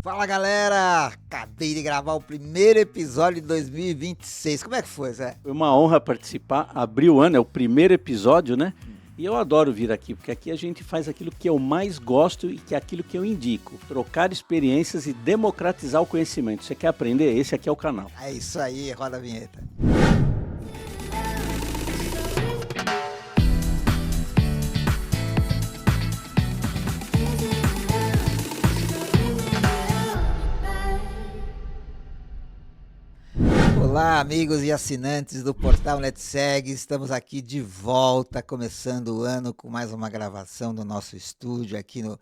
Fala galera, acabei de gravar o primeiro episódio de 2026, como é que foi, Zé? Foi uma honra participar, abrir o ano, é o primeiro episódio, né? E eu adoro vir aqui, porque aqui a gente faz aquilo que eu mais gosto e que é aquilo que eu indico, trocar experiências e democratizar o conhecimento. Você quer aprender? Esse aqui é o canal. É isso aí, roda a vinheta. Olá, amigos e assinantes do portal NetSeg, estamos aqui de volta, começando o ano com mais uma gravação do nosso estúdio aqui no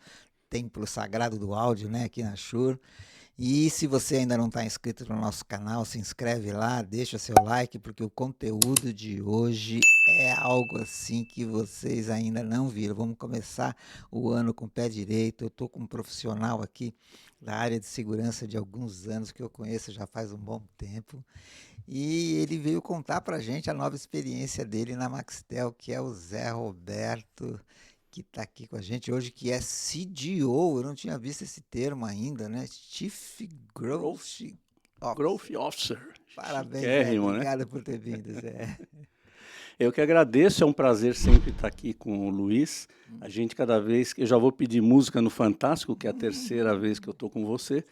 Templo Sagrado do Áudio, né, aqui na Shure. E se você ainda não está inscrito no nosso canal, se inscreve lá, deixa seu like, porque o conteúdo de hoje é algo assim que vocês ainda não viram. Vamos começar o ano com o pé direito. Eu estou com um profissional aqui da área de segurança de alguns anos, que eu conheço já faz um bom tempo. E ele veio contar para a gente a nova experiência dele na Maxtel, que é o Zé Roberto, que está aqui com a gente hoje, que é CDO. Eu não tinha visto esse termo ainda, né? Chief Growth Officer. Growth Officer. Parabéns, Zé. Obrigado por ter vindo, Zé. Eu que agradeço, é um prazer sempre estar aqui com o Luiz. A gente cada vez, eu já vou pedir música no Fantástico, que é a terceira vez que eu estou com você.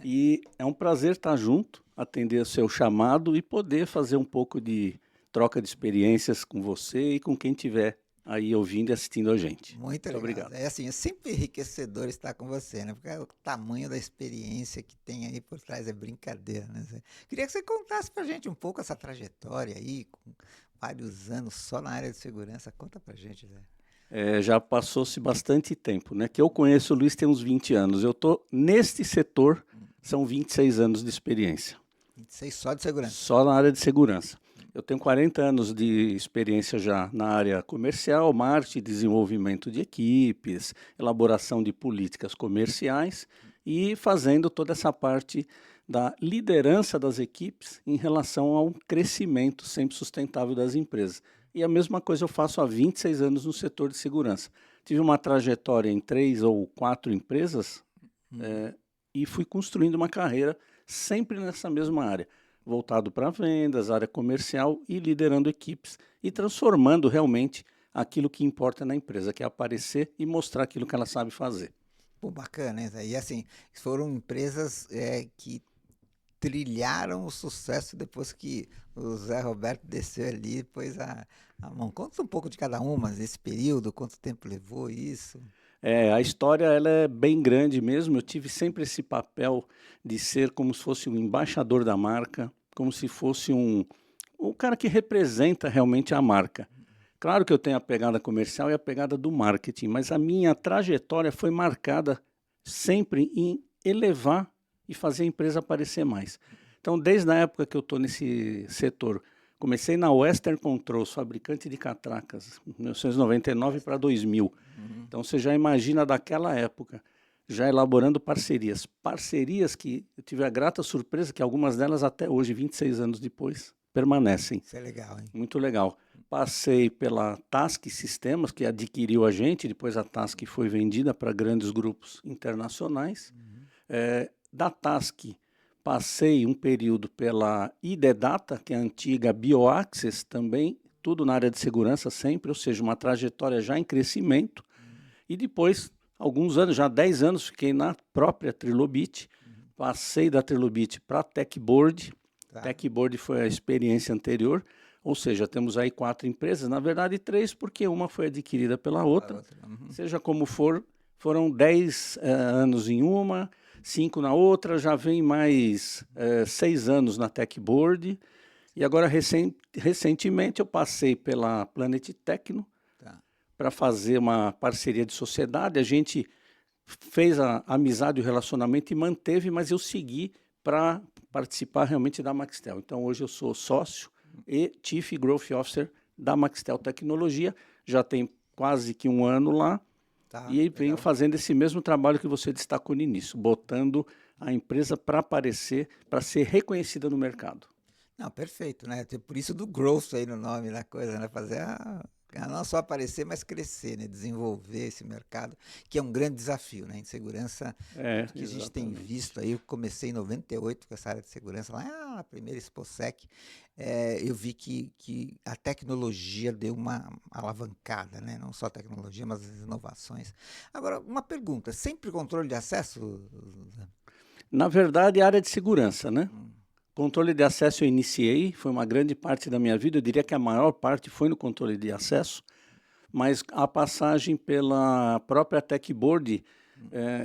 E é um prazer estar junto, atender o seu chamado e poder fazer um pouco de troca de experiências com você e com quem estiver aí ouvindo e assistindo a gente. Muito obrigado. É assim, é sempre enriquecedor estar com você, né? Porque o tamanho da experiência que tem aí por trás é brincadeira, né, Zé? Queria que você contasse pra gente um pouco essa trajetória aí, com vários anos só na área de segurança. Conta pra gente, Zé. Já passou-se bastante tempo, né? Que eu conheço o Luiz tem uns 20 anos. Eu estou neste setor, são 26 anos de experiência. 26 só de segurança? Só na área de segurança. Eu tenho 40 anos de experiência já na área comercial, marketing, desenvolvimento de equipes, elaboração de políticas comerciais e fazendo toda essa parte da liderança das equipes em relação ao crescimento sempre sustentável das empresas. E a mesma coisa eu faço há 26 anos no setor de segurança. Tive uma trajetória em 3 ou 4 empresas e fui construindo uma carreira sempre nessa mesma área, voltado para vendas, área comercial e liderando equipes e transformando realmente aquilo que importa na empresa, que é aparecer e mostrar aquilo que ela sabe fazer. Pô, bacana, hein, Zé? E assim, foram empresas que trilharam o sucesso depois que o Zé Roberto desceu ali, pôs a mão. Conta um pouco de cada uma, desse período, quanto tempo levou isso? A história ela é bem grande mesmo. Eu tive sempre esse papel de ser como se fosse um embaixador da marca, como se fosse o cara que representa realmente a marca. Claro que eu tenho a pegada comercial e a pegada do marketing, mas a minha trajetória foi marcada sempre em elevar e fazer a empresa aparecer mais. Então, desde a época que eu estou nesse setor, comecei na Western Controls, fabricante de catracas, 1999 para 2000. Então, você já imagina daquela época, já elaborando parcerias. Parcerias que eu tive a grata surpresa que algumas delas até hoje, 26 anos depois, permanecem. Isso é legal, hein? Muito legal. Passei pela Task Sistemas, que adquiriu a gente, depois a Task foi vendida para grandes grupos internacionais. Da Task, passei um período pela ID Data, que é a antiga BioAccess também, tudo na área de segurança sempre, ou seja, uma trajetória já em crescimento. E depois, alguns anos, já 10 anos, fiquei na própria Trilobit. Passei da Trilobit para a Techboard. Tá. Techboard foi a experiência anterior, ou seja, temos aí 4 empresas, na verdade 3, porque uma foi adquirida pela outra. Seja como for, foram 10 anos em uma, 5 na outra, já vem mais 6 anos na Techboard. E agora, recentemente, eu passei pela Planet Tecno para fazer uma parceria de sociedade. A gente fez a amizade e o relacionamento e manteve, mas eu segui para participar realmente da Maxtel. Então, hoje eu sou sócio e Chief Growth Officer da Maxtel Tecnologia. Já tem quase que um ano lá. E venho fazendo esse mesmo trabalho que você destacou no início, botando a empresa para aparecer, para ser reconhecida no mercado. Não, perfeito, né? Por isso do growth aí no nome da coisa, né? Fazer não só aparecer, mas crescer, né? Desenvolver esse mercado, que é um grande desafio, né? Em segurança, que a gente tem visto aí, eu comecei em 98 com essa área de segurança, lá na primeira ExpoSec, eu vi que a tecnologia deu uma alavancada, né? Não só a tecnologia, mas as inovações. Agora, uma pergunta, sempre controle de acesso? Na verdade, a área de segurança, né? Controle de acesso eu iniciei, foi uma grande parte da minha vida, eu diria que a maior parte foi no controle de acesso, mas a passagem pela própria Techboard,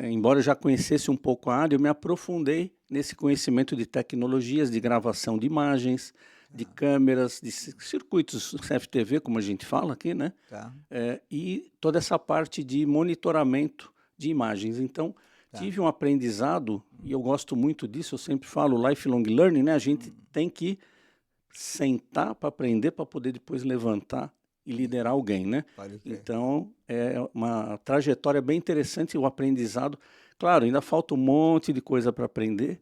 embora eu já conhecesse um pouco a área, eu me aprofundei nesse conhecimento de tecnologias de gravação de imagens, de câmeras, de circuitos CFTV, como a gente fala aqui, né? Tá. E toda essa parte de monitoramento de imagens. Então, tive um aprendizado, e eu gosto muito disso, eu sempre falo lifelong learning, né? A gente tem que sentar para aprender, para poder depois levantar e liderar alguém, né? Então, é uma trajetória bem interessante, o aprendizado. Claro, ainda falta um monte de coisa para aprender,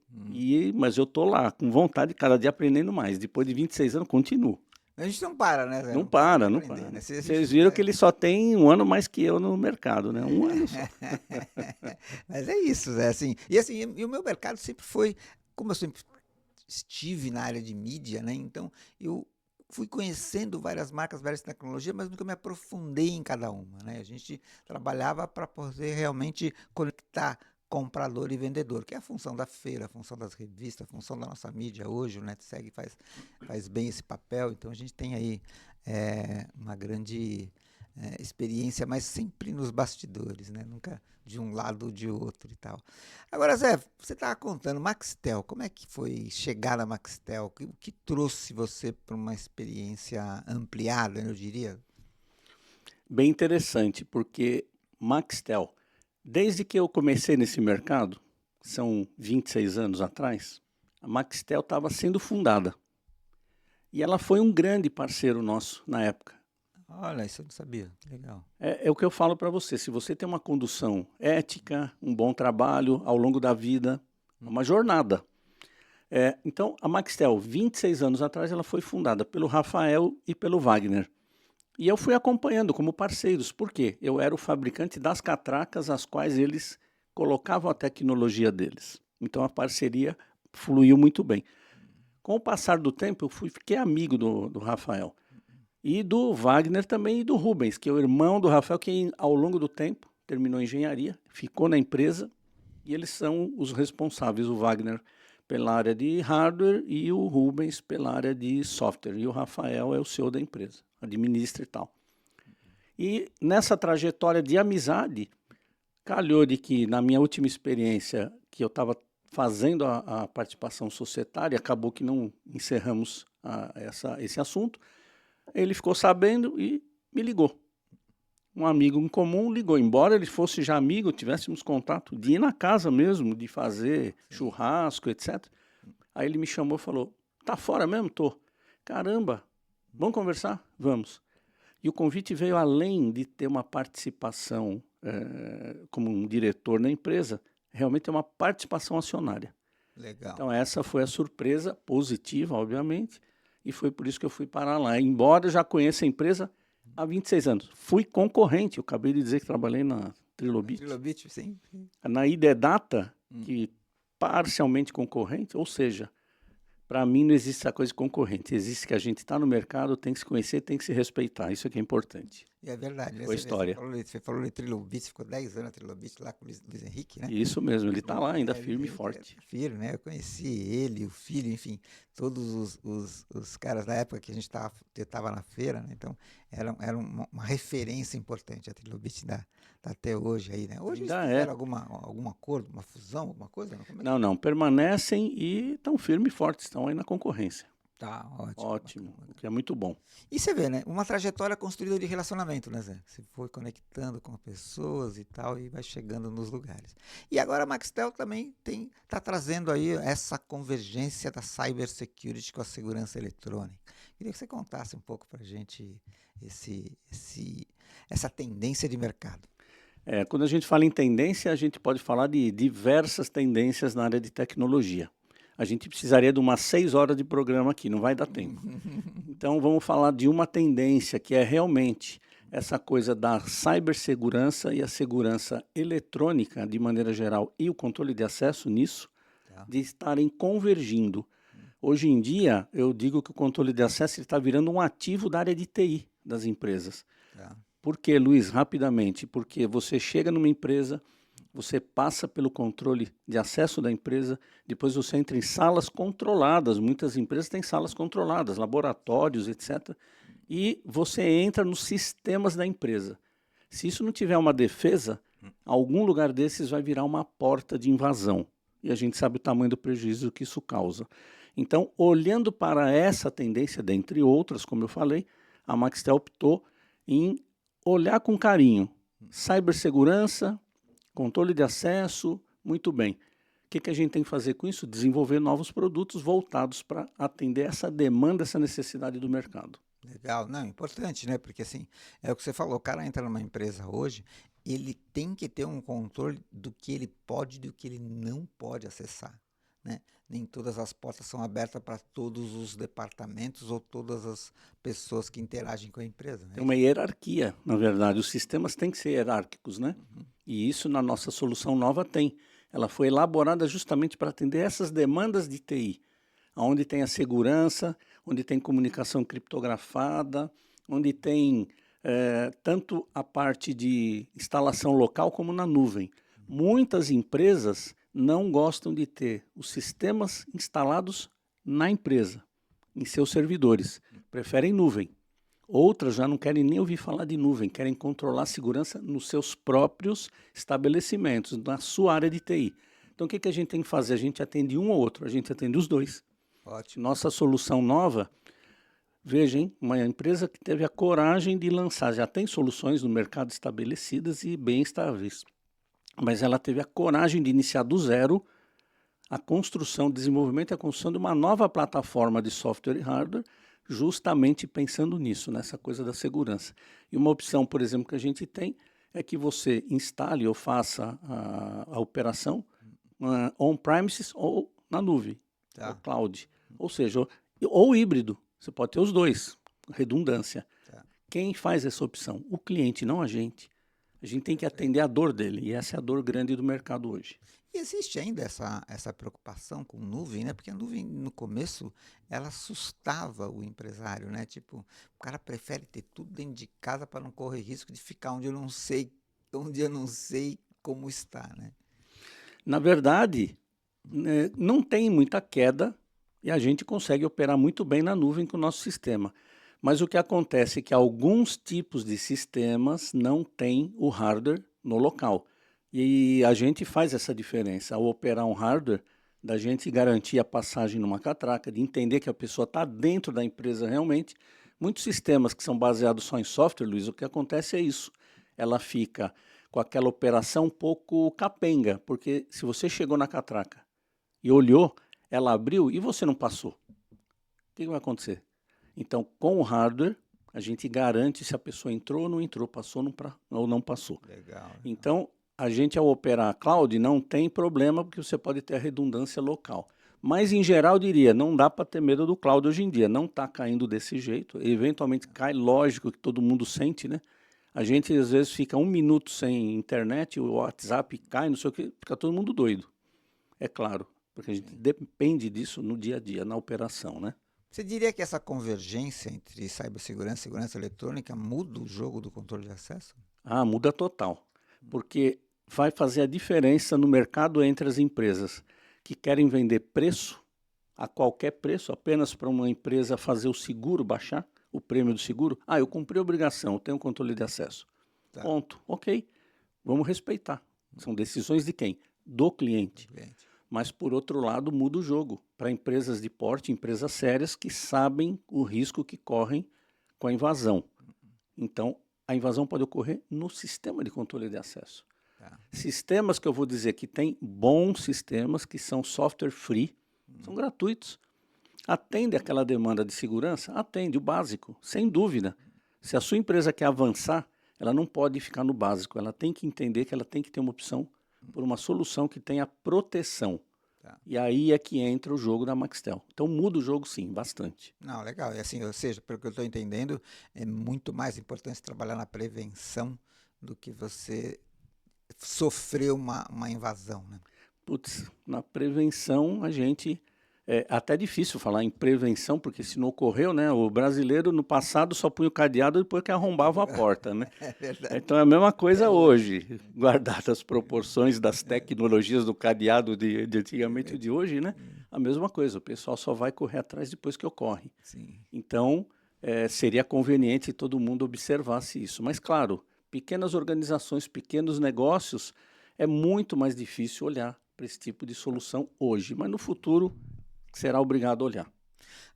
mas eu estou lá, com vontade, cada dia aprendendo mais. Depois de 26 anos, continuo. A gente não para, né, Zé? Não para. Né? Vocês viram que ele só tem um ano mais que eu no mercado, né? Um ano só. Mas é isso, Zé. Assim, e o meu mercado sempre foi, como eu sempre estive na área de mídia, né? Então, eu fui conhecendo várias marcas, várias tecnologias, mas nunca me aprofundei em cada uma, né? A gente trabalhava para poder realmente conectar comprador e vendedor, que é a função da feira, a função das revistas, a função da nossa mídia hoje. O NetSeg faz bem esse papel, então a gente tem aí uma grande experiência, mas sempre nos bastidores, né? Nunca de um lado ou de outro e tal. Agora, Zé, você estava contando, Maxtel, como é que foi chegar na Maxtel? O que trouxe você para uma experiência ampliada, eu diria? Bem interessante, porque Maxtel, desde que eu comecei nesse mercado, são 26 anos atrás, a Maxtel estava sendo fundada. E ela foi um grande parceiro nosso na época. Olha, isso eu não sabia. Legal. É o que eu falo para você. Se você tem uma condução ética, um bom trabalho ao longo da vida, uma jornada. Então, a Maxtel, 26 anos atrás, ela foi fundada pelo Rafael e pelo Wagner. E eu fui acompanhando como parceiros. Por quê? Eu era o fabricante das catracas, as quais eles colocavam a tecnologia deles. Então, a parceria fluiu muito bem. Com o passar do tempo, eu fiquei amigo do Rafael. E do Wagner também, e do Rubens, que é o irmão do Rafael, que ao longo do tempo terminou engenharia, ficou na empresa, e eles são os responsáveis, o Wagner pela área de hardware e o Rubens pela área de software. E o Rafael é o CEO da empresa, administra e tal. E nessa trajetória de amizade, calhou de que na minha última experiência, que eu estava fazendo a participação societária, acabou que não encerramos esse assunto. Ele ficou sabendo e me ligou. Um amigo em comum ligou. Embora ele fosse já amigo, tivéssemos contato de ir na casa mesmo, de fazer churrasco, etc. Aí ele me chamou e falou, tá fora mesmo? Tô. Caramba, vamos conversar? Vamos. E o convite veio além de ter uma participação como um diretor na empresa, realmente é uma participação acionária. Legal. Então essa foi a surpresa positiva, obviamente, e foi por isso que eu fui parar lá. Embora eu já conheça a empresa há 26 anos. Fui concorrente, eu acabei de dizer que trabalhei na Trilobit. Trilobit, sim. Na IDData, que parcialmente concorrente, ou seja, para mim não existe essa coisa de concorrente. Existe que a gente está no mercado, tem que se conhecer, tem que se respeitar. Isso é que é importante. E é verdade. Foi história. Você falou de Trilobit, ficou 10 anos na Trilobit lá com o Luiz Henrique, né? Isso mesmo, ele está lá ainda firme e forte. Firme, né? Eu conheci ele, o filho, enfim, todos os caras da época que a gente estava na feira, né? Então era uma referência importante. A Trilobit dá até hoje aí, né? Hoje ainda eles fizeram algum acordo, uma fusão, alguma coisa? Não, permanecem e estão firmes e fortes, estão aí na concorrência. Tá, ótimo. Ótimo, o que é muito bom. E você vê, né? Uma trajetória construída de relacionamento, né, Zé? Você foi conectando com pessoas e tal, e vai chegando nos lugares. E agora a Maxtel também está trazendo aí essa convergência da cybersecurity com a segurança eletrônica. Queria que você contasse um pouco para a gente essa tendência de mercado. Quando a gente fala em tendência, a gente pode falar de diversas tendências na área de tecnologia. A gente precisaria de umas 6 horas de programa aqui, não vai dar tempo. Então, vamos falar de uma tendência que é realmente essa coisa da cibersegurança e a segurança eletrônica, de maneira geral, e o controle de acesso nisso, de estarem convergindo. Hoje em dia, eu digo que o controle de acesso está virando um ativo da área de TI das empresas. Por quê, Luiz? Rapidamente, porque você chega numa empresa, você passa pelo controle de acesso da empresa, depois você entra em salas controladas, muitas empresas têm salas controladas, laboratórios, etc., e você entra nos sistemas da empresa. Se isso não tiver uma defesa, algum lugar desses vai virar uma porta de invasão. E a gente sabe o tamanho do prejuízo que isso causa. Então, olhando para essa tendência, dentre outras, como eu falei, a Maxtel optou em olhar com carinho. Cibersegurança, controle de acesso, muito bem. O que a gente tem que fazer com isso? Desenvolver novos produtos voltados para atender essa demanda, essa necessidade do mercado. Legal, não, importante, né? Porque assim, é o que você falou, o cara entra numa empresa hoje, ele tem que ter um controle do que ele pode e do que ele não pode acessar, né? Nem todas as portas são abertas para todos os departamentos ou todas as pessoas que interagem com a empresa, né? Tem uma hierarquia, na verdade, os sistemas têm que ser hierárquicos, né? E isso na nossa solução nova tem. Ela foi elaborada justamente para atender essas demandas de TI, onde tem a segurança, onde tem comunicação criptografada, onde tem tanto a parte de instalação local como na nuvem. Muitas empresas não gostam de ter os sistemas instalados na empresa, em seus servidores. Preferem nuvem. Outras já não querem nem ouvir falar de nuvem, querem controlar a segurança nos seus próprios estabelecimentos, na sua área de TI. Então, o que a gente tem que fazer? A gente atende um ou outro, a gente atende os dois. Ótimo. Nossa solução nova, vejam, uma empresa que teve a coragem de lançar, já tem soluções no mercado estabelecidas e bem estáveis, mas ela teve a coragem de iniciar do zero a construção, desenvolvimento e a construção de uma nova plataforma de software e hardware, justamente pensando nisso, nessa coisa da segurança. E uma opção, por exemplo, que a gente tem é que você instale ou faça a operação on-premises ou na nuvem, ou cloud. Ou seja, ou híbrido, você pode ter os dois, redundância. Quem faz essa opção? O cliente, não a gente. A gente tem que atender a dor dele, e essa é a dor grande do mercado hoje. E existe ainda essa preocupação com nuvem, né? Porque a nuvem, no começo, ela assustava o empresário, né? Tipo, o cara prefere ter tudo dentro de casa para não correr risco de ficar onde eu não sei como está, né? Na verdade, não tem muita queda e a gente consegue operar muito bem na nuvem com o nosso sistema. Mas o que acontece é que alguns tipos de sistemas não têm o hardware no local. E a gente faz essa diferença. Ao operar um hardware, da gente garantir a passagem numa catraca, de entender que a pessoa está dentro da empresa realmente. Muitos sistemas que são baseados só em software, Luiz, o que acontece é isso. Ela fica com aquela operação um pouco capenga, porque se você chegou na catraca e olhou, ela abriu e você não passou. O que vai acontecer? Então, com o hardware, a gente garante se a pessoa entrou ou não entrou, passou ou não passou. Legal. Então, a gente, ao operar a cloud, não tem problema, porque você pode ter a redundância local. Mas, em geral, eu diria, não dá para ter medo do cloud hoje em dia. Não está caindo desse jeito. Eventualmente cai, lógico que todo mundo sente, né? A gente, às vezes, fica 1 minuto sem internet, o WhatsApp cai, não sei o quê, fica todo mundo doido. É claro, porque a gente depende disso no dia a dia, na operação, né? Você diria que essa convergência entre cibersegurança e segurança eletrônica muda o jogo do controle de acesso? Ah, muda total. Porque vai fazer a diferença no mercado entre as empresas que querem vender preço a qualquer preço, apenas para uma empresa fazer o seguro baixar, o prêmio do seguro. Ah, eu cumpri a obrigação, eu tenho controle de acesso. Ponto. Ok, vamos respeitar. São decisões de quem? Do cliente. Mas, por outro lado, muda o jogo para empresas de porte, empresas sérias que sabem o risco que correm com a invasão. Então, a invasão pode ocorrer no sistema de controle de acesso. Sistemas que eu vou dizer que tem bons sistemas, que são software free, são gratuitos. Atende aquela demanda de segurança? Atende o básico, sem dúvida. Se a sua empresa quer avançar, ela não pode ficar no básico, ela tem que entender que ela tem que ter uma opção por uma solução que tenha proteção. E aí é que entra o jogo da Maxtel. Então muda o jogo sim, bastante. Não, legal. E assim, ou seja, pelo que eu estou entendendo, é muito mais importante trabalhar na prevenção do que você sofrer uma invasão, né? Putz, na prevenção a gente... É até difícil falar em prevenção, porque se não ocorreu, né? O brasileiro no passado só punha o cadeado depois que arrombava a porta, né? É verdade. Então é a mesma coisa hoje, guardadas as proporções das tecnologias do cadeado de antigamente e de hoje, né? A mesma coisa, o pessoal só vai correr atrás depois que ocorre. Sim. Então, seria conveniente que todo mundo observasse isso. Mas, claro, pequenas organizações, pequenos negócios, é muito mais difícil olhar para esse tipo de solução hoje. Mas no futuro, será obrigado a olhar.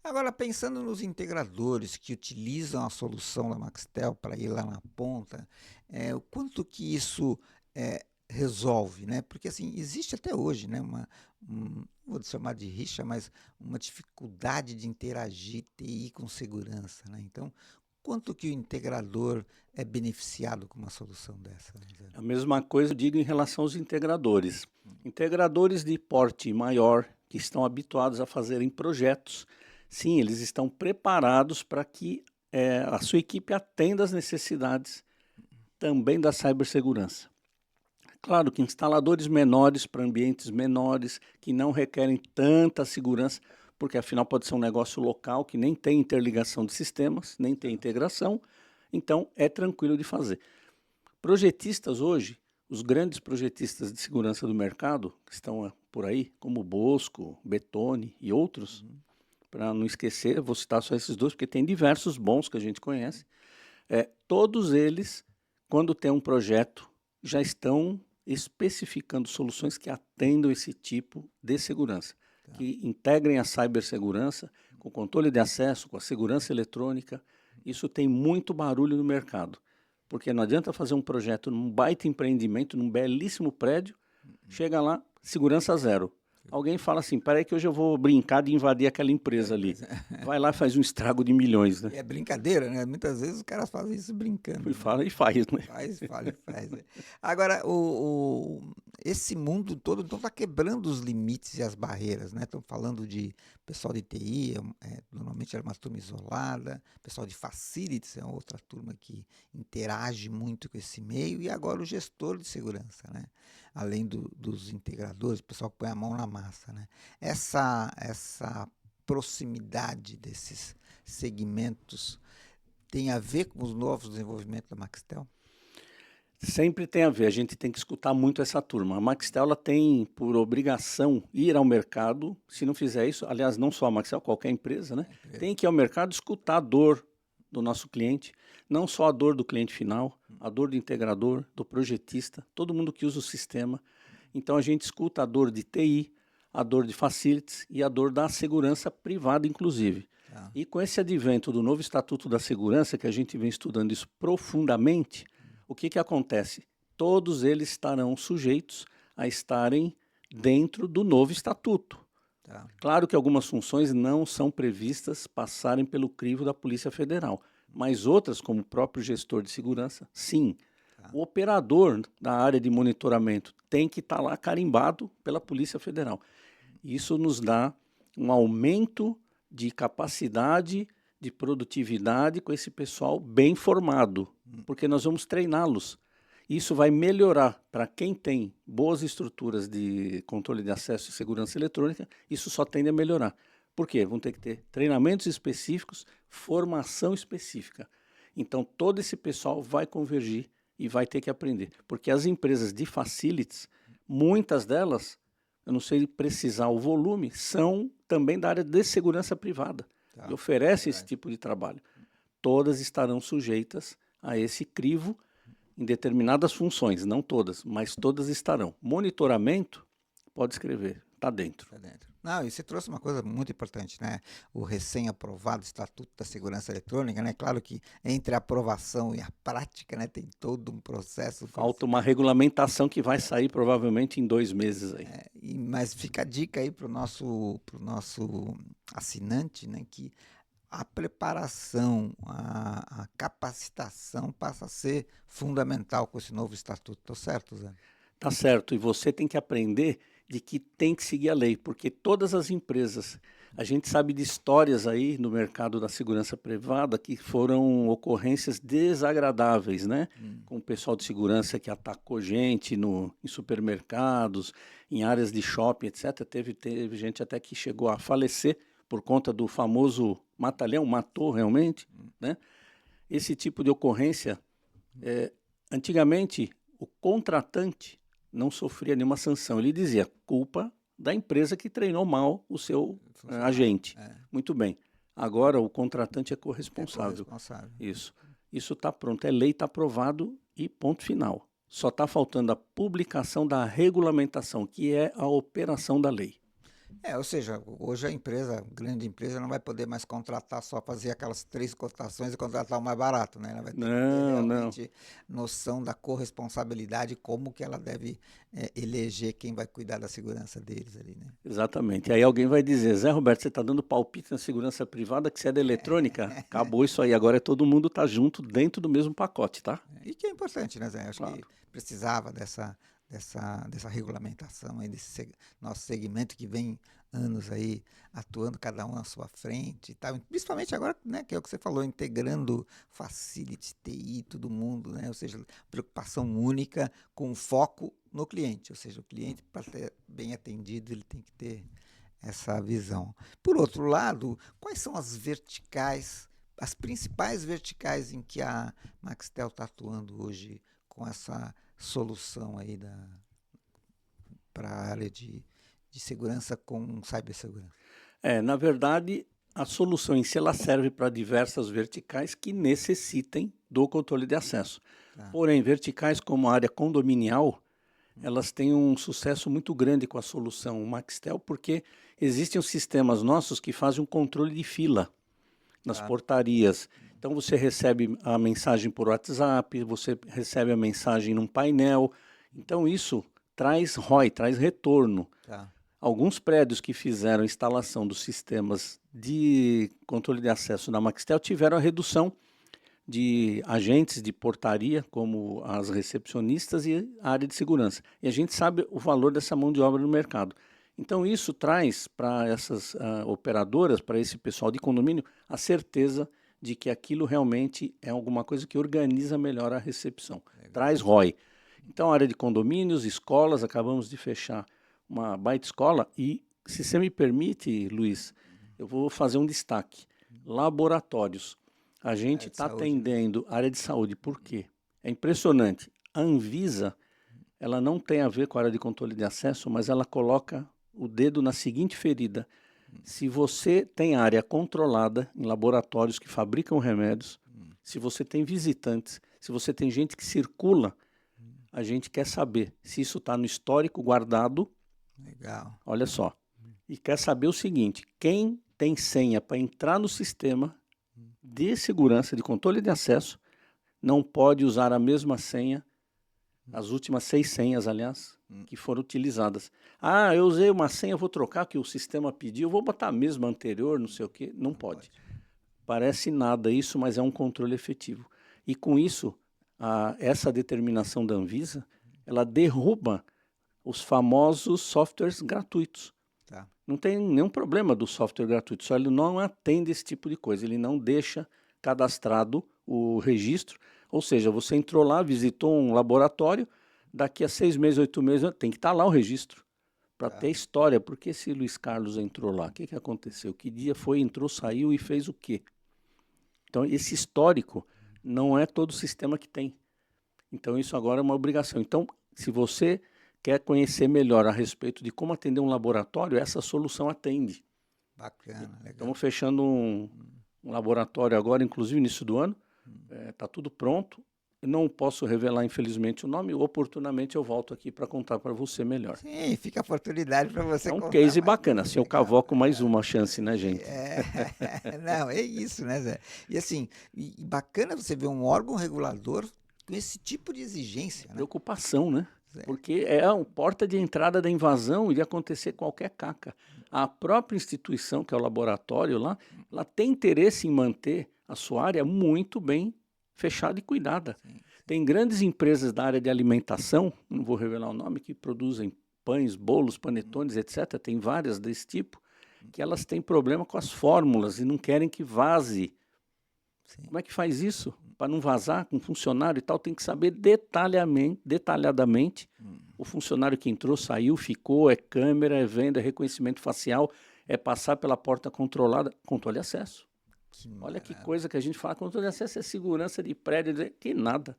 Agora, pensando nos integradores que utilizam a solução da Maxtel para ir lá na ponta, o quanto que isso resolve, né? Porque assim, existe até hoje, né, não vou chamar de rixa, mas uma dificuldade de interagir TI com segurança, né? Então, quanto que o integrador é beneficiado com uma solução dessa, né, Zé? A mesma coisa eu digo em relação aos integradores. Integradores de porte maior, que estão habituados a fazerem projetos, sim, eles estão preparados para que a sua equipe atenda às necessidades também da cibersegurança. Claro que instaladores menores para ambientes menores, que não requerem tanta segurança, porque afinal pode ser um negócio local que nem tem interligação de sistemas, nem tem integração, então é tranquilo de fazer. Projetistas hoje, os grandes projetistas de segurança do mercado, que estão por aí, como Bosco, Betone e outros, para não esquecer, vou citar só esses dois, porque tem diversos bons que a gente conhece, todos eles, quando tem um projeto, já estão especificando soluções que atendam esse tipo de segurança, que integrem a cibersegurança com o controle de acesso, com a segurança eletrônica. Isso tem muito barulho no mercado, porque não adianta fazer um projeto num baita empreendimento, num belíssimo prédio, chega lá, segurança zero. Alguém fala assim, peraí que hoje eu vou brincar de invadir aquela empresa ali. Vai lá e faz um estrago de milhões, né? É brincadeira, né? Muitas vezes os caras fazem isso brincando. E fala e faz, né? Faz. Né? Agora, esse mundo todo então está quebrando os limites e as barreiras, né? Estão falando de pessoal de TI, normalmente era uma turma isolada, pessoal de facilities é outra turma que interage muito com esse meio, e agora o gestor de segurança, né? Além dos integradores, o pessoal que põe a mão na massa, né? Essa proximidade desses segmentos tem a ver com os novos desenvolvimentos da Maxtel? Sempre tem a ver, a gente tem que escutar muito essa turma. A Maxtel ela tem por obrigação ir ao mercado, se não fizer isso, aliás, não só a Maxtel, qualquer empresa, né? Tem que ir ao mercado escutar a dor do nosso cliente, não só a dor do cliente final, a dor do integrador, do projetista, todo mundo que usa o sistema. Então a gente escuta a dor de TI, a dor de facilities e a dor da segurança privada, inclusive. E com esse advento do novo Estatuto da Segurança, que a gente vem estudando isso profundamente, o que acontece? Todos eles estarão sujeitos a estarem dentro do novo Estatuto. Claro que algumas funções não são previstas passarem pelo crivo da Polícia Federal, mas outras, como o próprio gestor de segurança, sim. O operador da área de monitoramento tem que estar lá carimbado pela Polícia Federal. Isso nos dá um aumento de capacidade, de produtividade com esse pessoal bem formado, porque nós vamos treiná-los. Isso vai melhorar para quem tem boas estruturas de controle de acesso e segurança eletrônica, isso só tende a melhorar. Por quê? Vão ter que ter treinamentos específicos, formação específica. Então, todo esse pessoal vai convergir e vai ter que aprender. Porque as empresas de facilities, muitas delas, eu não sei precisar o volume, são também da área de segurança privada e oferecem esse tipo de trabalho. Todas estarão sujeitas a esse crivo em determinadas funções, não todas, mas todas estarão. Monitoramento, pode escrever, está dentro. Não, e você trouxe uma coisa muito importante, né? O recém-aprovado Estatuto da Segurança Eletrônica, né? Claro que entre a aprovação e a prática, né, tem todo um processo. Falta uma regulamentação que vai sair provavelmente em 2 meses aí. Mas fica a dica aí para o nosso assinante, né, que a preparação, a capacitação passa a ser fundamental com esse novo estatuto. Está certo, Zé? Tá certo. E você tem que aprender de que tem que seguir a lei, porque todas as empresas, a gente sabe de histórias aí no mercado da segurança privada que foram ocorrências desagradáveis, né? Com o pessoal de segurança que atacou gente em supermercados, em áreas de shopping, etc. Teve gente até que chegou a falecer por conta do famoso mata-leão, matou realmente, né? Esse tipo de ocorrência, antigamente, o contratante não sofria nenhuma sanção. Ele dizia, culpa da empresa que treinou mal o seu agente. Muito bem. Agora, o contratante é corresponsável. Isso está pronto. É lei, está aprovado e ponto final. Só está faltando a publicação da regulamentação, que é a operação da lei. Ou seja, hoje a grande empresa, não vai poder mais contratar, só fazer aquelas 3 cotações e contratar o mais barato, né? Ela vai ter que ter realmente noção da corresponsabilidade, como que ela deve eleger quem vai cuidar da segurança deles ali, né? Exatamente. Aí alguém vai dizer, Zé Roberto, você está dando palpite na segurança privada, que você é da eletrônica? Acabou isso aí, agora todo mundo está junto dentro do mesmo pacote, tá? E que é importante, né, Zé? Acho que precisava dessa regulamentação aí, desse nosso segmento que vem anos aí atuando cada um à sua frente e tal. Principalmente agora, né, que é o que você falou, integrando facility, TI, todo mundo, né? Ou seja, preocupação única com foco no cliente. Ou seja, o cliente, para ser bem atendido, ele tem que ter essa visão. Por outro lado, quais são as verticais, as principais verticais em que a Maxtel está atuando hoje com essa solução aí para a área de segurança com cibersegurança? Na verdade, a solução em si ela serve para diversas verticais que necessitem do controle de acesso. Porém, verticais como a área condominial, elas têm um sucesso muito grande com a solução Maxtel, porque existem os sistemas nossos que fazem um controle de fila nas portarias. Então você recebe a mensagem por WhatsApp, você recebe a mensagem num painel. Então isso traz ROI, traz retorno. Alguns prédios que fizeram a instalação dos sistemas de controle de acesso da Maxtel tiveram a redução de agentes de portaria, como as recepcionistas e a área de segurança. E a gente sabe o valor dessa mão de obra no mercado. Então isso traz para essas operadoras, para esse pessoal de condomínio, a certeza de que aquilo realmente é alguma coisa que organiza melhor a recepção. Traz ROI. Então, a área de condomínios, escolas, acabamos de fechar uma baita escola e, se você me permite, Luiz, eu vou fazer um destaque. Laboratórios. A gente está atendendo a área de saúde. Por quê? É impressionante. A Anvisa, ela não tem a ver com a área de controle de acesso, mas ela coloca o dedo na seguinte ferida. Se você tem área controlada em laboratórios que fabricam remédios, se você tem visitantes, se você tem gente que circula, a gente quer saber se isso está no histórico guardado. Legal. Olha só. E quer saber o seguinte, quem tem senha para entrar no sistema de segurança, de controle de acesso, não pode usar a mesma senha, as últimas 6 senhas, aliás, que foram utilizadas. Eu usei uma senha, vou trocar, que o sistema pediu, vou botar a mesma anterior, não sei o quê. Não pode. Parece nada isso, mas é um controle efetivo. E com isso, essa determinação da Anvisa, ela derruba os famosos softwares gratuitos. Não tem nenhum problema do software gratuito, só ele não atende esse tipo de coisa, ele não deixa cadastrado o registro, ou seja, você entrou lá, visitou um laboratório, daqui a 6 meses, 8 meses, tem que estar lá o registro, para ter história. Por que esse Luiz Carlos entrou lá? O que aconteceu? Que dia foi, entrou, saiu e fez o quê? Então, esse histórico não é todo sistema que tem. Então, isso agora é uma obrigação. Então, se você quer conhecer melhor a respeito de como atender um laboratório, essa solução atende. Bacana, legal. Estamos fechando um laboratório agora, inclusive no início do ano. Está tudo pronto. Não posso revelar, infelizmente, o nome. Oportunamente eu volto aqui para contar para você melhor. Sim, fica a oportunidade para você contar. É um case bacana. Se eu cavoco mais uma chance, né, gente? Não, é isso, né, Zé? E assim, bacana você ver um órgão regulador com esse tipo de exigência. Preocupação, né? Porque é a porta de entrada da invasão e de acontecer qualquer caca. A própria instituição, que é o laboratório lá, ela tem interesse em manter a sua área muito bem fechada e cuidada. Tem grandes empresas da área de alimentação, não vou revelar o nome, que produzem pães, bolos, panetones, etc., tem várias desse tipo, que elas têm problema com as fórmulas e não querem que vaze. Sim. Como é que faz isso? Para não vazar com funcionário e tal, tem que saber detalhadamente o funcionário que entrou, saiu, ficou, é câmera, é venda, é reconhecimento facial, é passar pela porta controlada, controle de acesso. Olha que coisa que a gente fala, controle de acesso é segurança de prédio, que nada.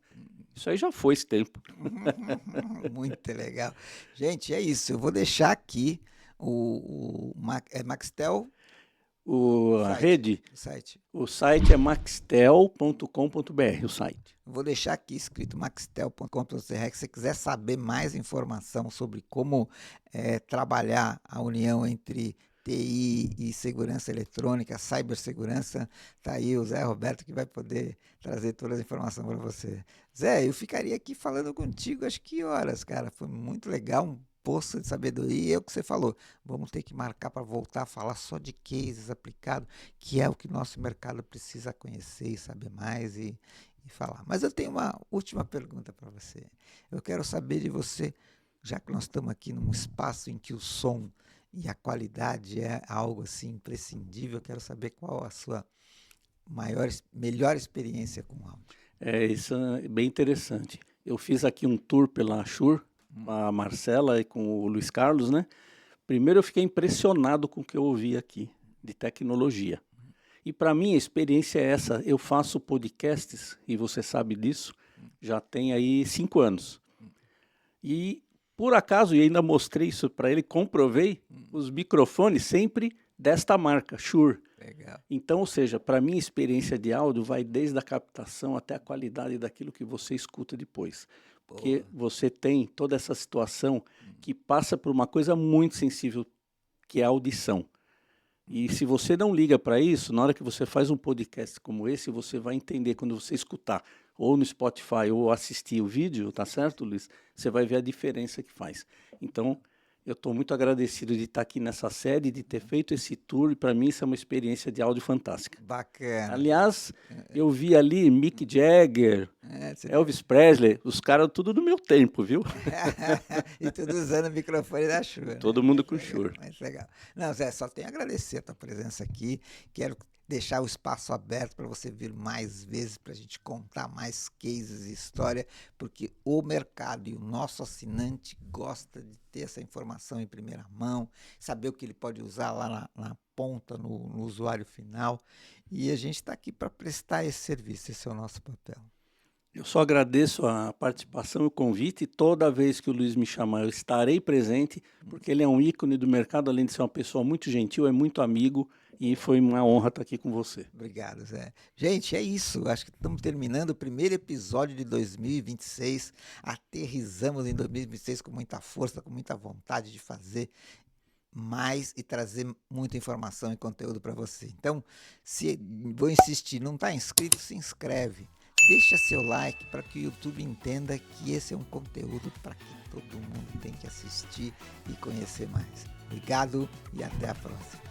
Isso aí já foi esse tempo. Muito legal. Gente, é isso. Eu vou deixar aqui Maxtel. A rede? O site é maxtel.com.br, o site. Vou deixar aqui escrito maxtel.com.br, se você quiser saber mais informação sobre como trabalhar a união entre TI e segurança eletrônica, cibersegurança, tá aí o Zé Roberto que vai poder trazer todas as informações para você. Zé, eu ficaria aqui falando contigo, acho que horas, cara, foi muito legal, um poço de sabedoria, e é o que você falou, vamos ter que marcar para voltar a falar só de cases aplicados, que é o que nosso mercado precisa conhecer e saber mais e falar. Mas eu tenho uma última pergunta para você. Eu quero saber de você, já que nós estamos aqui num espaço em que o som e a qualidade é algo assim imprescindível, eu quero saber qual a sua melhor experiência com áudio. Isso é bem interessante. Eu fiz aqui um tour pela Shure, com a Marcela e com o Luiz Carlos, né? Primeiro eu fiquei impressionado com o que eu ouvi aqui, de tecnologia. E para mim a experiência é essa, eu faço podcasts, e você sabe disso, já tem aí 5 anos. E por acaso, e ainda mostrei isso para ele, comprovei, os microfones sempre desta marca, Shure. Legal. Então, ou seja, para mim a experiência de áudio vai desde a captação até a qualidade daquilo que você escuta depois. Porque você tem toda essa situação que passa por uma coisa muito sensível, que é a audição. E se você não liga para isso, na hora que você faz um podcast como esse, você vai entender quando você escutar, ou no Spotify, ou assistir o vídeo, tá certo, Luiz? Você vai ver a diferença que faz. Então, eu estou muito agradecido de estar aqui nessa série, de ter feito esse tour, e para mim isso é uma experiência de áudio fantástica. Bacana. Aliás, eu vi ali Mick Jagger, Elvis Presley, os caras tudo do meu tempo, viu? E tudo usando o microfone da Shure. Todo mundo com Shure. Mas legal. Não, Zé, só tenho a agradecer a tua presença aqui. Quero deixar o espaço aberto para você vir mais vezes, para a gente contar mais cases e história, porque o mercado e o nosso assinante gosta de ter essa informação em primeira mão, saber o que ele pode usar lá na ponta, no usuário final, e a gente está aqui para prestar esse serviço, esse é o nosso papel. Eu só agradeço a participação e o convite, e toda vez que o Luiz me chamar eu estarei presente, porque ele é um ícone do mercado, além de ser uma pessoa muito gentil, é muito amigo, e foi uma honra estar aqui com você. Obrigado, Zé. Gente, é isso. Acho que estamos terminando o primeiro episódio de 2026. Aterrissamos em 2026 com muita força, com muita vontade de fazer mais e trazer muita informação e conteúdo para você. Então, vou insistir, não está inscrito, se inscreve. Deixa seu like para que o YouTube entenda que esse é um conteúdo para que todo mundo tem que assistir e conhecer mais. Obrigado e até a próxima.